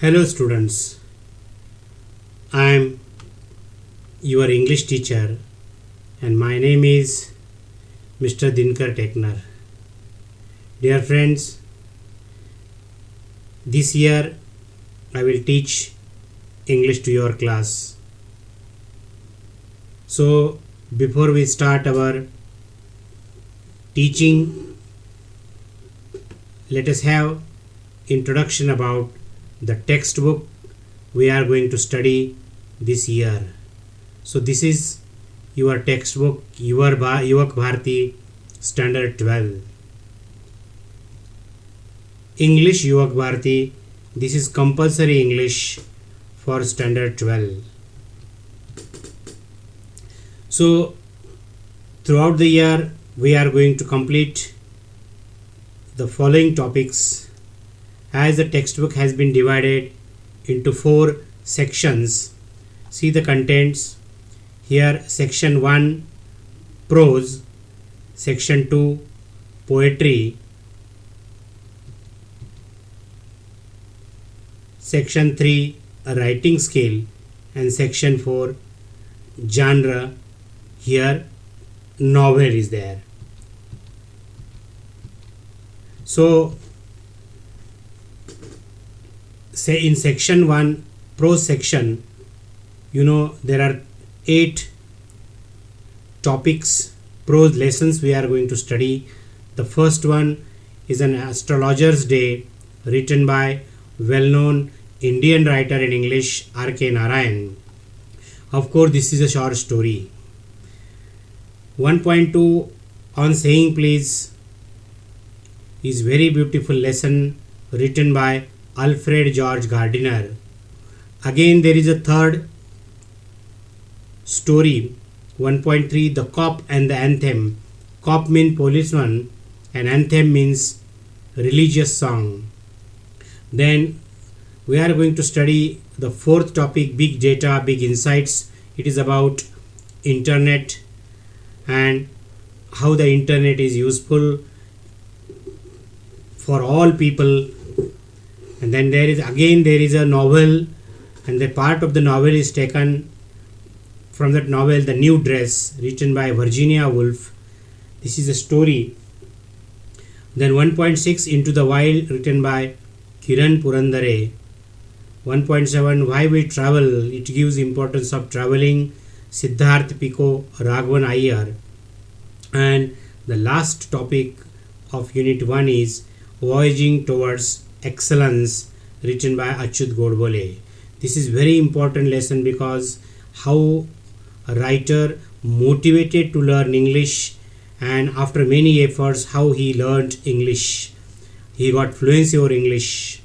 Hello students, I am your English teacher and my name is Mr. Dinkar Teknar. Dear friends, this year I will teach English to your class. So before we start our teaching, let us have introduction about the textbook we are going to study this year. So this is your textbook, your Yuvak Bharati Standard 12. English Yuvak Bharati, this is compulsory English for Standard 12. So throughout the year we are going to complete the following topics, as the textbook has been divided into 4 sections. See the contents here. Section 1 prose, section 2 poetry, section 3 writing skill, and section 4 genre. Here novel is there. So say in section 1 prose section, there are 8 topics, prose lessons we are going to study. The first one is an astrologer's day, written by well-known Indian writer in English R.K. Narayan. Of course, this is a short story. 1.2 on saying please is very beautiful lesson written by Alfred George Gardiner. Again there is a third story, 1.3, the cop and the anthem. Cop means policeman and anthem means religious song. Then we are going to study the fourth topic, big data, big insights. It is about internet and how the internet is useful for all people. And then there is a novel, and the part of the novel is taken from that novel, The New Dress, written by Virginia Woolf. This is a story. Then 1.6 Into the Wild, written by Kiran Purandare. 1.7 Why We Travel, it gives importance of traveling, Siddharth Pico, Raghavan Iyer. And the last topic of Unit 1 is Voyaging Towards Excellence, written by Achyut Godbole. This is very important lesson because how a writer motivated to learn English, and after many efforts how he learned English. He got fluency over English.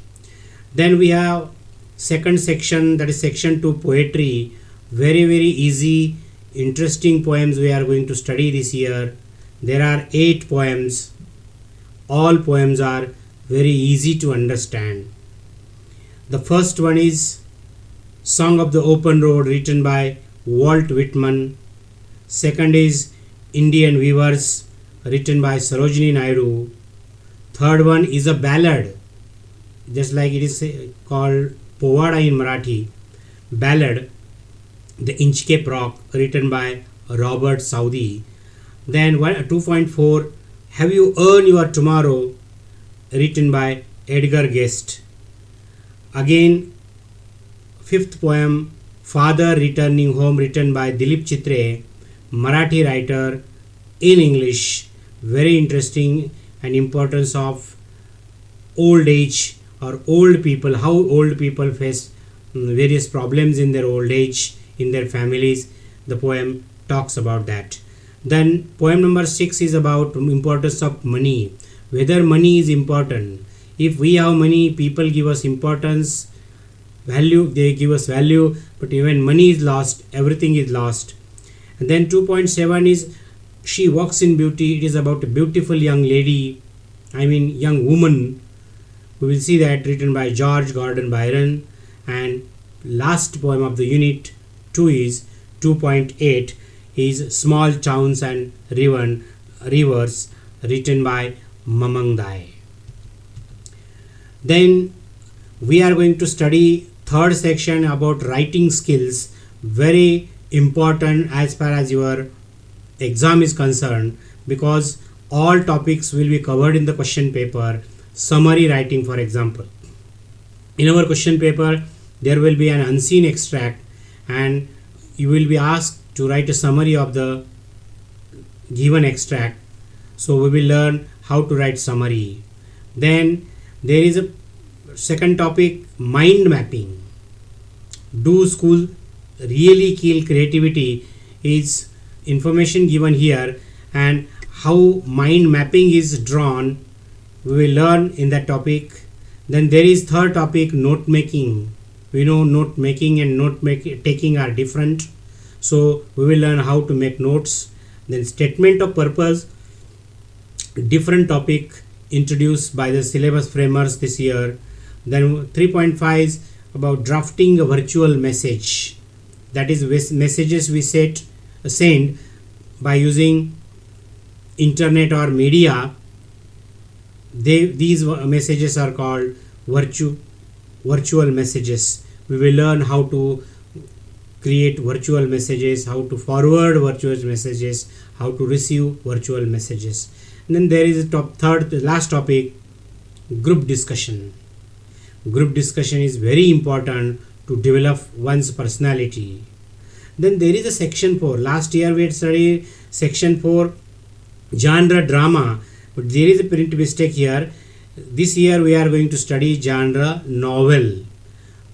Then we have second section, that is section 2 poetry. Very easy, interesting poems we are going to study this year. There are 8 poems. All poems are very easy to understand. The first one is Song of the Open Road, written by Walt Whitman. Second is Indian Weavers, written by Sarojini Naidu. Third one is a ballad, just like it is called Povada in Marathi. Ballad, The Inchcape Rock, written by Robert Southey. Then 2.4 Have You Earned Your Tomorrow, written by Edgar Guest. Again, fifth poem, Father Returning Home, written by Dilip Chitre, Marathi writer in English. Very interesting, and importance of old age or old people, how old people face various problems in their old age, in their families. The poem talks about that. Then poem number 6 is about importance of money, whether money is important. If we have money, people give us importance, value, they give us value, but when money is lost, everything is lost. And then 2.7 is She Walks in Beauty. It is about a beautiful young lady, young woman. We will see that, written by George Gordon Byron. And last poem of the unit 2 is 2.8 is Small Towns and Rivers, written by Mamang Dai. Then we are going to study third section about writing skills, very important as far as your exam is concerned, because all topics will be covered in the question paper. Summary writing, for example, in our question paper there will be an unseen extract and you will be asked to write a summary of the given extract. So we will learn how to write summary. Then there is a second topic, mind mapping. Do school really kill creativity is information given here, and how mind mapping is drawn we will learn in that topic. Then there is third topic, note making. We know note making and taking are different, so we will learn how to make notes. Then statement of purpose, different topic introduced by the syllabus framers this year. Then 3.5 is about drafting a virtual message, that is messages we send by using internet or media. These messages are called virtual messages. We will learn how to create virtual messages, how to forward virtual messages, how to receive virtual messages. And then there is the last topic, group discussion. Group discussion is very important to develop one's personality. Then there is a section 4. Last year we had studied section 4, genre drama, but there is a print mistake here. This year we are going to study genre novel.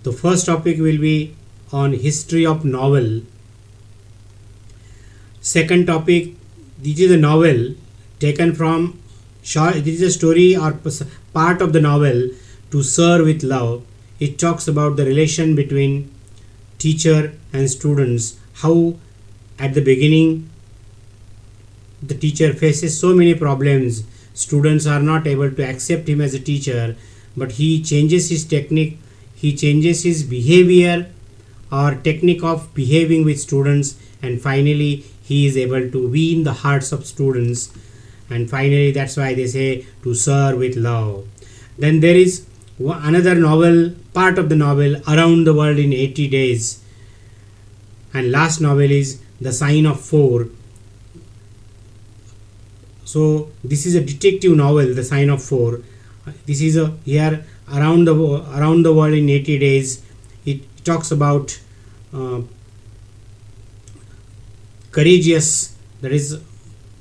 The first topic will be on history of novel. Second topic, this is a novel taken from this is a story or part of the novel, To Sir with Love. It talks about the relation between teacher and students, how at the beginning the teacher faces so many problems. Students are not able to accept him as a teacher, but he changes his technique, he changes his behavior or technique of behaving with students, and finally he is able to win the hearts of students. And finally, that's why they say To Sir with Love. Then there is another novel, part of the novel, Around the World in 80 Days. And last novel is The Sign of 4. So this is a detective novel, The Sign of 4. This is here around the world in 80 days. It talks about courageous, that is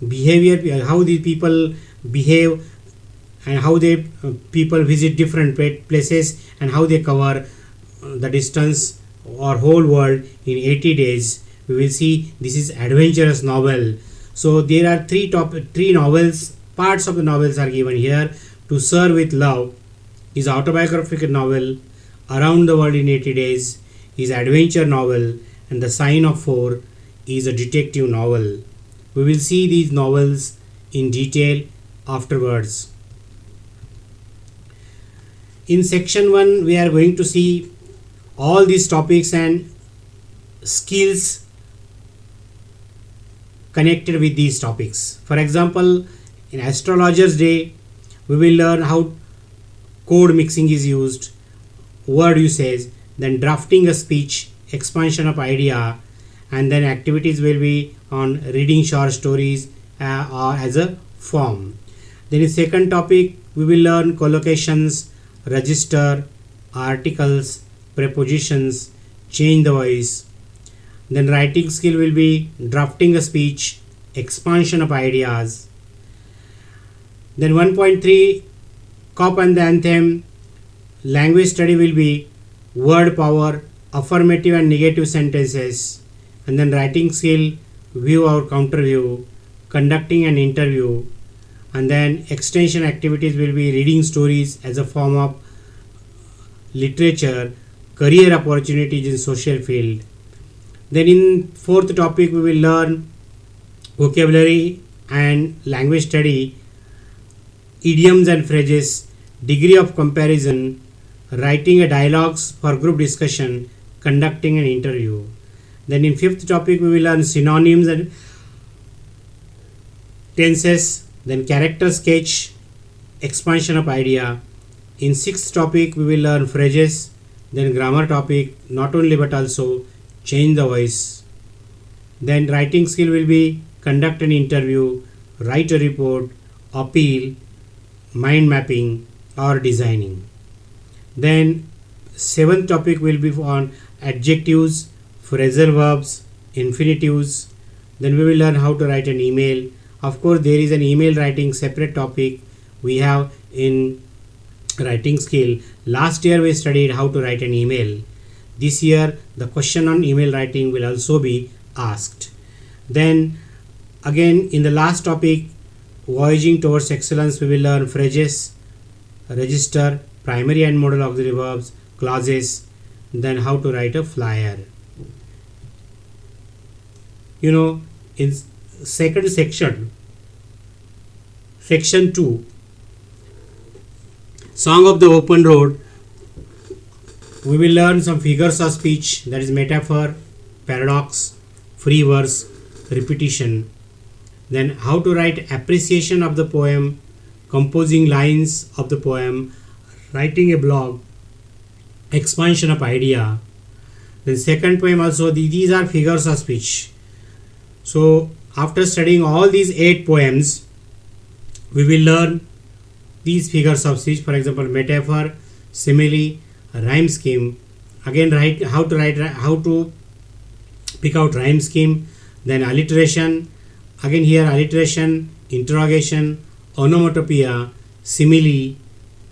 behavior, how the people behave and how they people visit different places and how they cover the distance or whole world in 80 days. We will see this is adventurous novel. So there are three novels. Parts of the novels are given here. To Sir with Love is autobiographical novel. Around the World in 80 Days is adventure novel, and The Sign of 4 is a detective novel. We will see these novels in detail afterwards. In section 1 we are going to see all these topics and skills connected with these topics. For example, in Astrologer's Day we will learn how code mixing is used, word usage, then drafting a speech, expansion of idea, and then activities will be on reading short stories or as a form. Then in second topic we will learn collocations, register, articles, prepositions, change the voice. Then writing skill will be drafting a speech, expansion of ideas. Then 1.3 cop and the anthem, language study will be word power, affirmative and negative sentences. And then writing skill, view or counter view, conducting an interview. And then extension activities will be reading stories as a form of literature, career opportunities in social field. Then in fourth topic we will learn vocabulary and language study, idioms and phrases, degree of comparison, writing a dialogues for group discussion, conducting an interview. Then in fifth topic we will learn synonyms and tenses, then character sketch, expansion of idea, In sixth topic we will learn phrases, then grammar topic, not only but also change the voice. Then writing skill will be conduct an interview, write a report, appeal, mind mapping or designing. Then seventh topic will be on adjectives, phrasal verbs, infinitives. Then we will learn how to write an email. Of course, there is an email writing separate topic we have in writing skill. Last year we studied how to write an email. This year the question on email writing will also be asked. Then again in the last topic, voyaging towards excellence, we will learn phrases, register, primary and modal auxiliary verbs, clauses, then how to write a flyer. You know, in second section, section 2, Song of the Open Road, we will learn some figures of speech, that is metaphor, paradox, free verse, repetition. Then how to write appreciation of the poem, composing lines of the poem, writing a blog, expansion of idea. Then second poem also, these are figures of speech. So after studying all these 8 poems, we will learn these figures of speech, for example metaphor, simile, rhyme scheme. Again how to pick out rhyme scheme. Then alliteration, again here alliteration, interrogation, onomatopoeia, simile,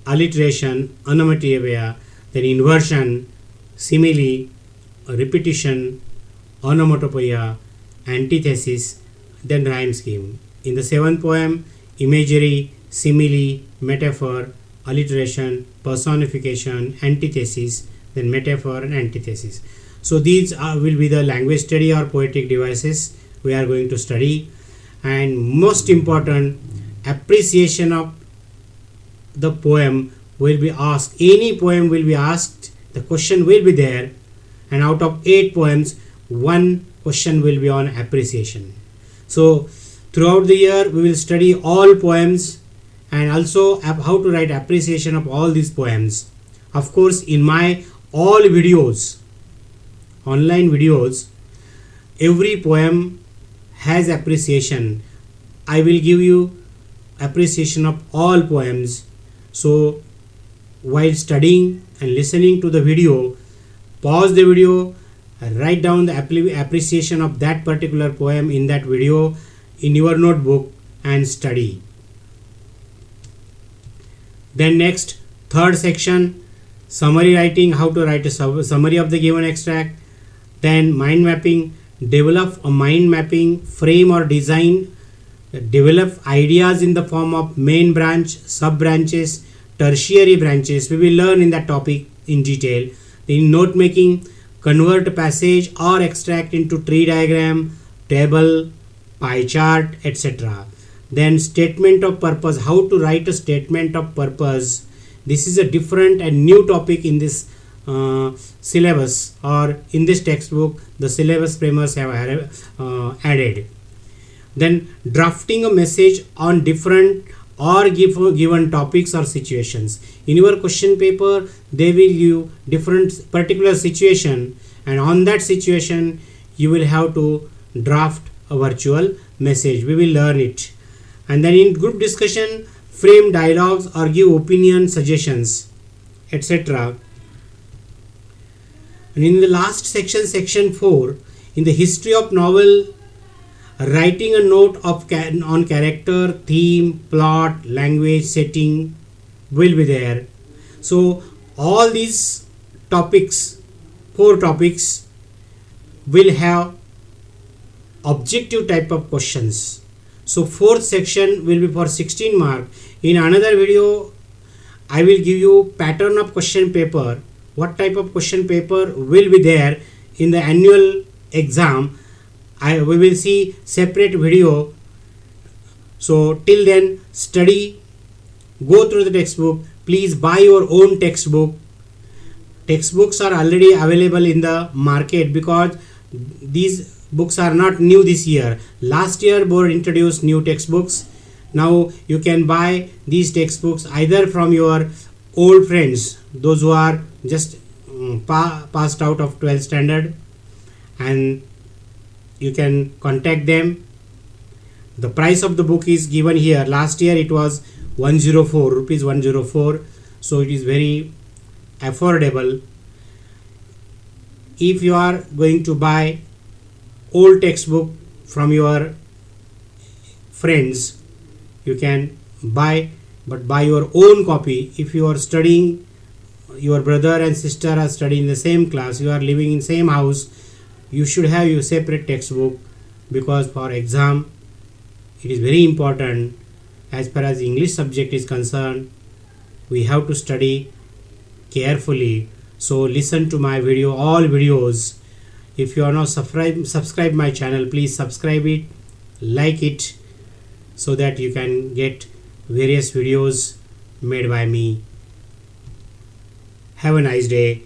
alliteration, onomatopoeia, then inversion, simile, repetition, onomatopoeia, antithesis, then rhyme scheme. In the 7th poem, imagery, simile, metaphor, alliteration, personification, antithesis, then metaphor and antithesis. So these will be the language study or poetic devices we are going to study. And most important, appreciation of the poem will be asked. Any poem will be asked, the question will be there, and out of 8 poems, 1 question will be on appreciation. So throughout the year we will study all poems and also how to write appreciation of all these poems. Of course, in my all videos, online videos, every poem has appreciation. I will give you appreciation of all poems. So while studying and listening to the video, pause the video, write down the appreciation of that particular poem in that video in your notebook and study. Then next, third section, summary writing, how to write a summary of the given extract. Then mind mapping, develop a mind mapping frame or design, develop ideas in the form of main branch, sub branches, tertiary branches. We will learn in that topic in detail. In note making, convert passage or extract into tree diagram, table, pie chart, etc. Then statement of purpose, how to write a statement of purpose. This is a different and new topic in this syllabus, or in this textbook the syllabus framers have added. Then drafting a message on different or given topics or situations. In your question paper they will give different particular situation, and on that situation you will have to draft a virtual message. We will learn it. And then in group discussion, frame dialogues or give opinion, suggestions, etc. And in the last section, section 4, in the history of novel, writing a note of on character, theme, plot, language, setting will be there. So all these topics, 4 topics, will have objective type of questions. So 4th section will be for 16 mark. In another video I will give you pattern of question paper, what type of question paper will be there in the annual exam. We will see separate video. So till then, study, go through the textbook. Please buy your own textbook. Textbooks are already available in the market because these books are not new this year. Last year board introduced new textbooks. Now you can buy these textbooks either from your old friends, those who are just passed out of 12th standard, and you can contact them. The price of the book is given here. Last year it was 104 rupees, 104, so it is very affordable. If you are going to buy old textbook from your friends, you can buy, but buy your own copy. If you are studying, your brother and sister are studying in the same class, you are living in same house, you should have your separate textbook, because for exam it is very important. As far as English subject is concerned, we have to study carefully. So listen to my video, all videos. If you are not subscribe my channel, please subscribe it, like it, so that you can get various videos made by me. Have a nice day.